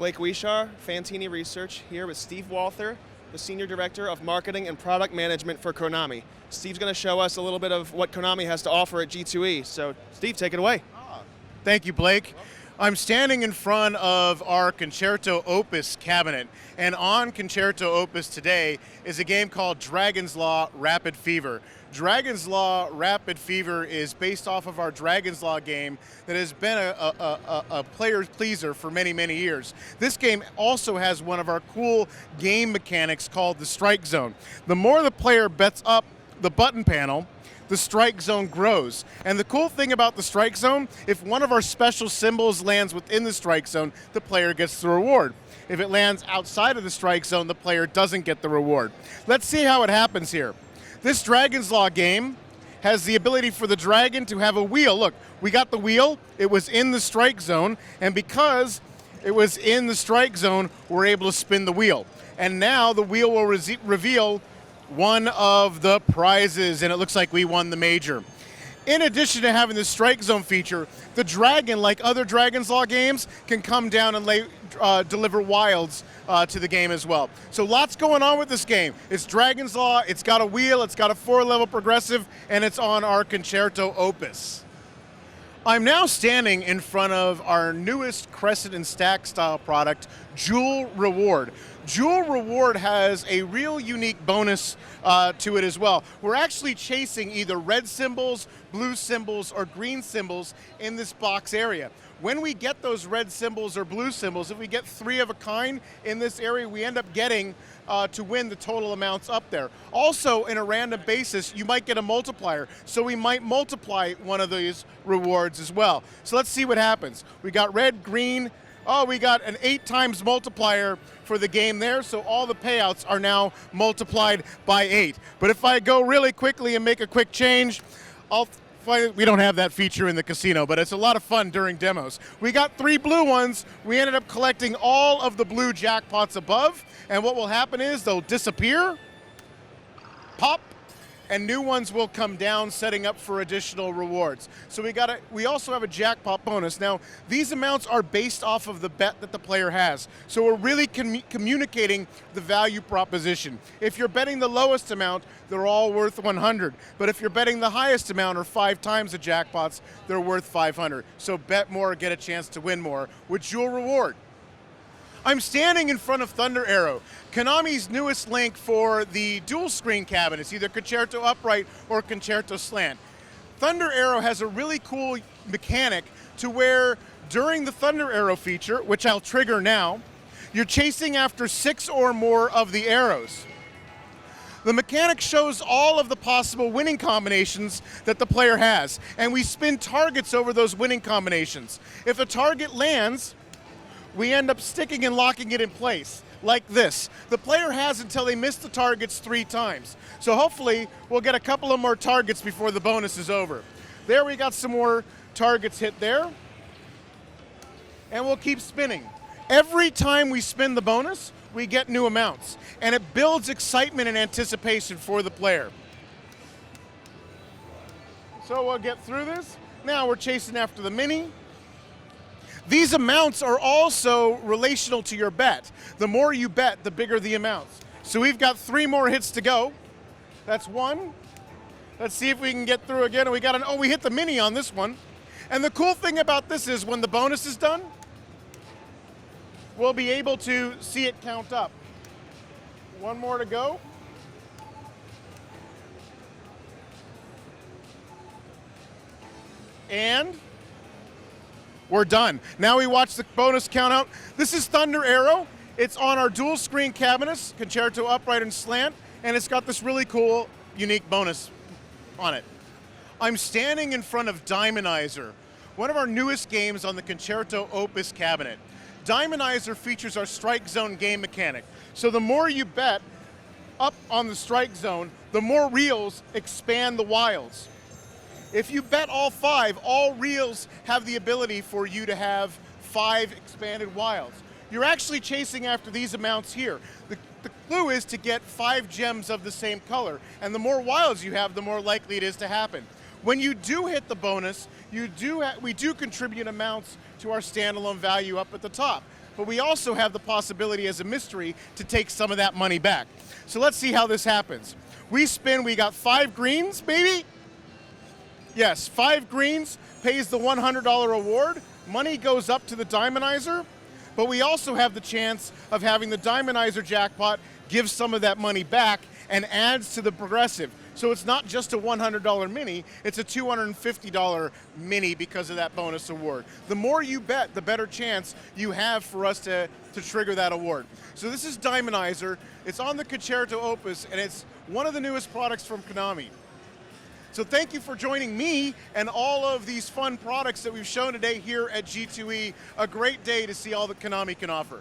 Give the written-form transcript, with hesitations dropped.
Blake Wishar, Fantini Research, here with Steve Walther, the Senior Director of Marketing and Product Management for Konami. Steve's going to show us a little bit of what Konami has to offer at G2E. So, Steve, take it away. Thank you, Blake. I'm standing in front of our Concerto Opus cabinet, and on Concerto Opus today is a game called Dragon's Law Rapid Fever. Dragon's Law Rapid Fever is based off of our Dragon's Law game that has been a player's pleaser for many, many years. This game also has one of our cool game mechanics called the strike zone. The more the player bets up the button panel, the strike zone grows. And the cool thing about the strike zone, if one of our special symbols lands within the strike zone, the player gets the reward. If it lands outside of the strike zone, the player doesn't get the reward. Let's see how it happens here. This Dragon's Law game has the ability for the dragon to have a wheel. Look, we got the wheel, it was in the strike zone, and because it was in the strike zone, we're able to spin the wheel. And now the wheel will reveal one of the prizes, and it looks like we won the major. In addition to having the strike zone feature, the dragon, like other Dragon's Law games, can come down and deliver wilds to the game as well. So lots going on with this game. It's Dragon's Law, it's got a wheel, it's got a 4-level progressive, and it's on our Concerto Opus. I'm now standing in front of our newest Crescent and Stack style product, Jewel Reward. Jewel Reward has a real unique bonus to it as well. We're actually chasing either red symbols, blue symbols, or green symbols in this box area. When we get those red symbols or blue symbols, if we get 3 of a kind in this area, we end up getting to win the total amounts up there. Also, in a random basis, you might get a multiplier, so we might multiply one of these rewards as well. So let's see what happens. We got red, green. Oh, we got an 8 times multiplier for the game there, so all the payouts are now multiplied by 8. But if I go really quickly and make a quick change, we don't have that feature in the casino, but it's a lot of fun during demos. We got 3 blue ones. We ended up collecting all of the blue jackpots above, and what will happen is they'll disappear, pop, and new ones will come down, setting up for additional rewards. So we also have a jackpot bonus. Now, these amounts are based off of the bet that the player has. So we're really communicating the value proposition. If you're betting the lowest amount, they're all worth 100. But if you're betting the highest amount, or 5 times the jackpots, they're worth 500. So bet more, get a chance to win more with Jewel Reward. I'm standing in front of Thunder Arrow, Konami's newest link for the dual screen cabinets, either Concerto Upright or Concerto Slant. Thunder Arrow has a really cool mechanic to where during the Thunder Arrow feature, which I'll trigger now, you're chasing after 6 or more of the arrows. The mechanic shows all of the possible winning combinations that the player has, and we spin targets over those winning combinations. If a target lands, we end up sticking and locking it in place, like this. The player has until they miss the targets 3 times. So hopefully, we'll get a couple of more targets before the bonus is over. There we got some more targets hit there. And we'll keep spinning. Every time we spin the bonus, we get new amounts. And it builds excitement and anticipation for the player. So we'll get through this. Now we're chasing after the mini. These amounts are also relational to your bet. The more you bet, the bigger the amounts. So we've got 3 more hits to go. That's 1. Let's see if we can get through again. We hit the mini on this one. And the cool thing about this is when the bonus is done, we'll be able to see it count up. 1 more to go. And we're done. Now we watch the bonus count out. This is Thunder Arrow. It's on our dual screen cabinets, Concerto Upright and Slant, and it's got this really cool, unique bonus on it. I'm standing in front of Diamond Iser, one of our newest games on the Concerto Opus cabinet. Diamond Iser features our strike zone game mechanic. So the more you bet up on the strike zone, the more reels expand the wilds. If you bet all 5, all reels have the ability for you to have 5 expanded wilds. You're actually chasing after these amounts here. The clue is to get 5 gems of the same color, and the more wilds you have, the more likely it is to happen. When you do hit the bonus, we do contribute amounts to our standalone value up at the top. but we also have the possibility as a mystery to take some of that money back. So let's see how this happens. We spin, we got 5 greens, baby? Yes, 5 greens pays the $100 award. Money goes up to the Diamondizer, but we also have the chance of having the Diamondizer jackpot give some of that money back and adds to the progressive. So it's not just a $100 mini, it's a $250 mini because of that bonus award. The more you bet, the better chance you have for us to trigger that award. So this is Diamondizer. It's on the Concerto Opus, and it's one of the newest products from Konami. So thank you for joining me and all of these fun products that we've shown today here at G2E. A great day to see all that Konami can offer.